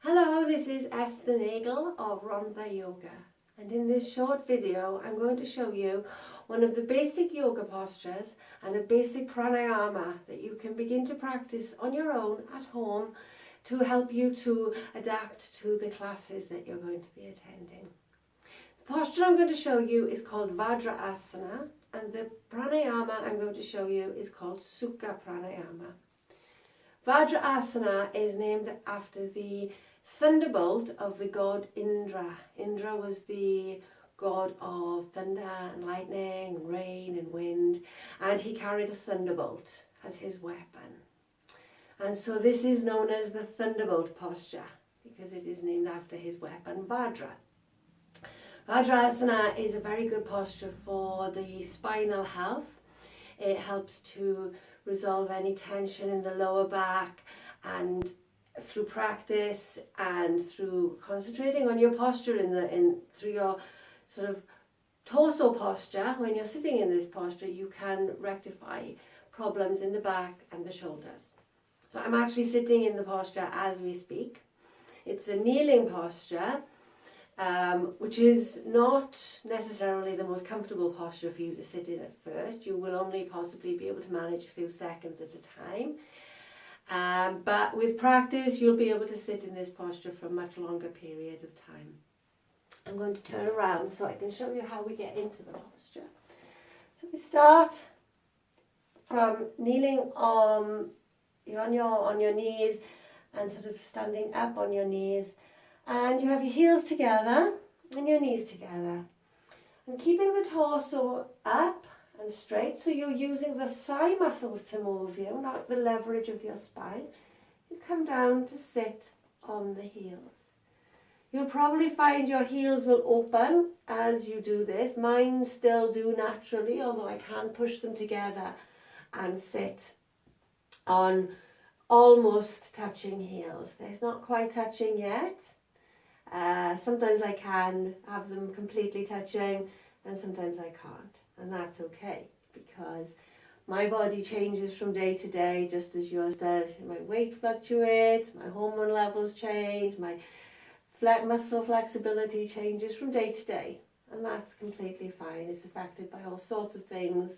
Hello, this is Esther Nagel of Vajra Yoga, and in this short video I'm going to show you one of the basic yoga postures and a basic pranayama that you can begin to practice on your own at home to help you to adapt to the classes that you're going to be attending. The posture I'm going to show you is called Vajra Asana, and the pranayama I'm going to show you is called Sukha Pranayama. Vajra Asana is named after the thunderbolt of the god Indra. Indra was the god of thunder and lightning and rain and wind, and he carried a thunderbolt as his weapon. And so this is known as the thunderbolt posture because it is named after his weapon Vajra. Vajra Asana is a very good posture for the spinal health. It helps to resolve any tension in the lower back, and through practice and through concentrating on your posture through your sort of torso posture, when you're sitting in this posture, you can rectify problems in the back and the shoulders. So I'm actually sitting in the posture as we speak. It's a kneeling posture, which is not necessarily the most comfortable posture for you to sit in at first. You will only possibly be able to manage a few seconds at a time. But with practice, you'll be able to sit in this posture for a much longer period of time. I'm going to turn around so I can show you how we get into the posture. So we start from kneeling you're on your knees and sort of standing up on your knees, and you have your heels together and your knees together, and keeping the torso up and straight, so you're using the thigh muscles to move you, not the leverage of your spine. You come down to sit on the heels. You'll probably find your heels will open as you do this. Mine still do naturally, although I can push them together and sit on almost touching heels. There's not quite touching yet. Sometimes I can have them completely touching, and sometimes I can't. And that's okay, because my body changes from day to day just as yours does. My weight fluctuates, my hormone levels change, my muscle flexibility changes from day to day, and that's completely fine. It's affected by all sorts of things.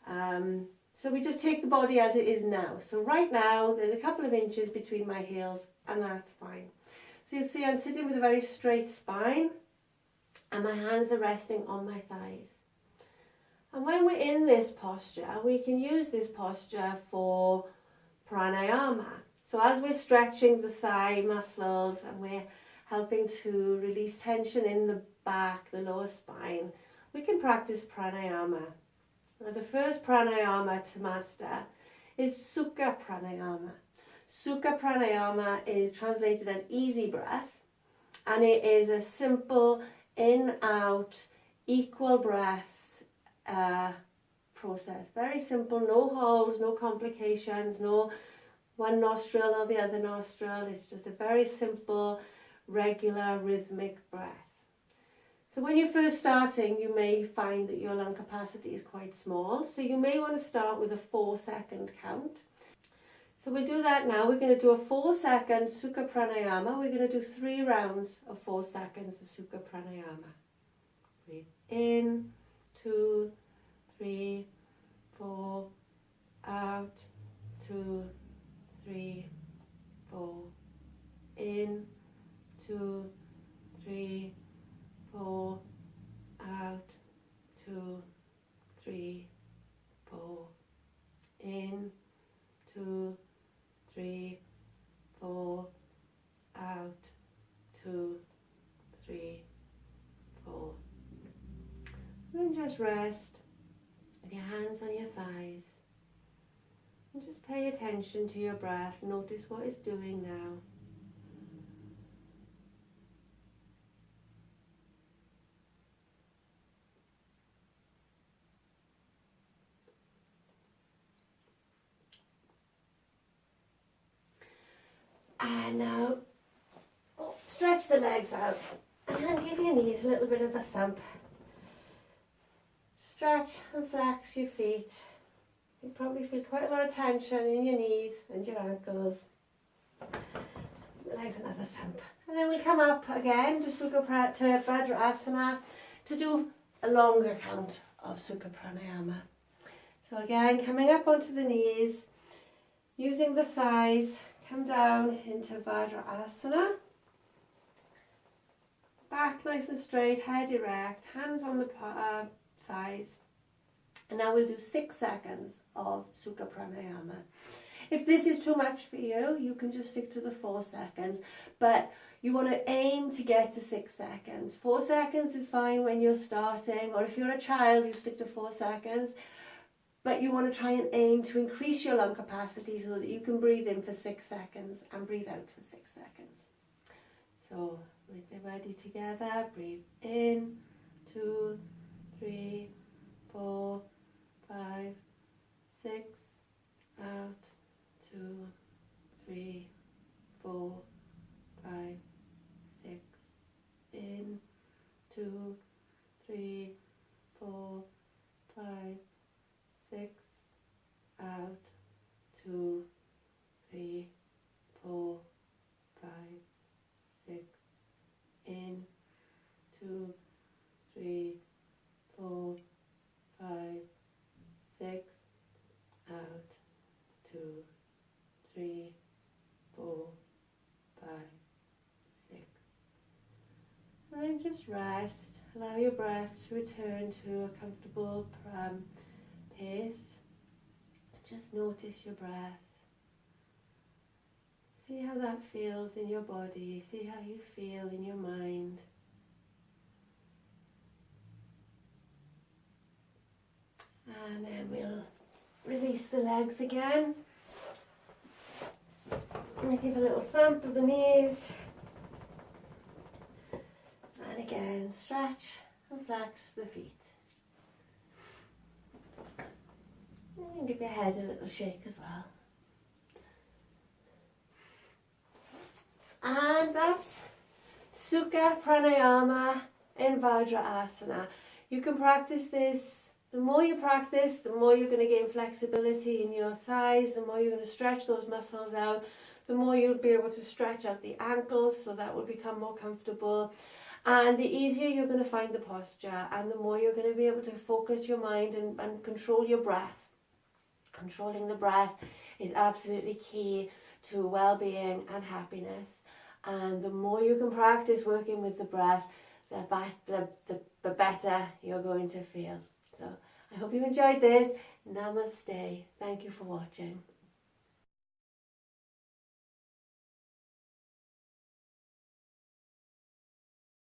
So we just take the body as it is now. So right now there's a couple of inches between my heels, and that's fine. So you'll see I'm sitting with a very straight spine, and my hands are resting on my thighs. And when we're in this posture, we can use this posture for pranayama. So as we're stretching the thigh muscles and we're helping to release tension in the back, the lower spine, we can practice pranayama. Now, the first pranayama to master is Sukha Pranayama. Sukha Pranayama is translated as easy breath, and it is a simple in-out, equal breath process. Very simple, no holds, no complications, no one nostril or the other nostril. It's just a very simple, regular, rhythmic breath. So when you're first starting, you may find that your lung capacity is quite small, so you may want to start with a 4-second count. So we'll do that now. We're going to do a 4-second Sukha Pranayama. We're going to do 3 rounds of 4 seconds of Sukha Pranayama. Breathe in, 2, 3, 4, out, 2, 3, 4, in, 2, 3, 4, out, 2, 3, 4, in, 2, 3, 4, out, 2, 3, 4. And then just rest with your hands on your thighs, and just pay attention to your breath. Notice what it's doing now. And now stretch the legs out and give your knees a little bit of a thump. Stretch and flex your feet. You probably feel quite a lot of tension in your knees and your ankles. legs another thump. And then we'll come up again to Vajra Asana to do a longer count of Sukha Pranayama. So again, coming up onto the knees, using the thighs, come down into Vajra Asana. Back nice and straight, head erect, hands on the thighs. And now we'll do 6 seconds of Sukha Pranayama. If this is too much for you, you can just stick to the 4 seconds. But you want to aim to get to 6 seconds. 4 seconds is fine when you're starting, or if you're a child, you stick to 4 seconds. But you want to try and aim to increase your lung capacity so that you can breathe in for 6 seconds and breathe out for 6 seconds. So we're ready together. Breathe in, 2, 3, 4, 5, 6, out, 2, 3, 4, 5, 6, in, 2, 3, 4, 5, 6, out, 2, 3, 4, 5, 6, in, 2, 3, 4, 5, 6, out, 2, 3, 4, 5, 6. And then just rest. Allow your breath to return to a comfortable pace. Just notice your breath. See how that feels in your body. See how you feel in your mind. And then we'll release the legs again. And give a little thump of the knees. And again, stretch and flex the feet. And give your head a little shake as well. And that's Sukha Pranayama in Vajra Asana. You can practice this. The more you practice, the more you're going to gain flexibility in your thighs, the more you're going to stretch those muscles out, the more you'll be able to stretch out the ankles, so that will become more comfortable. And the easier you're going to find the posture, and the more you're going to be able to focus your mind and control your breath. Controlling the breath is absolutely key to well-being and happiness. And the more you can practice working with the breath, the better you're going to feel. So I hope you enjoyed this. Namaste. Thank you for watching.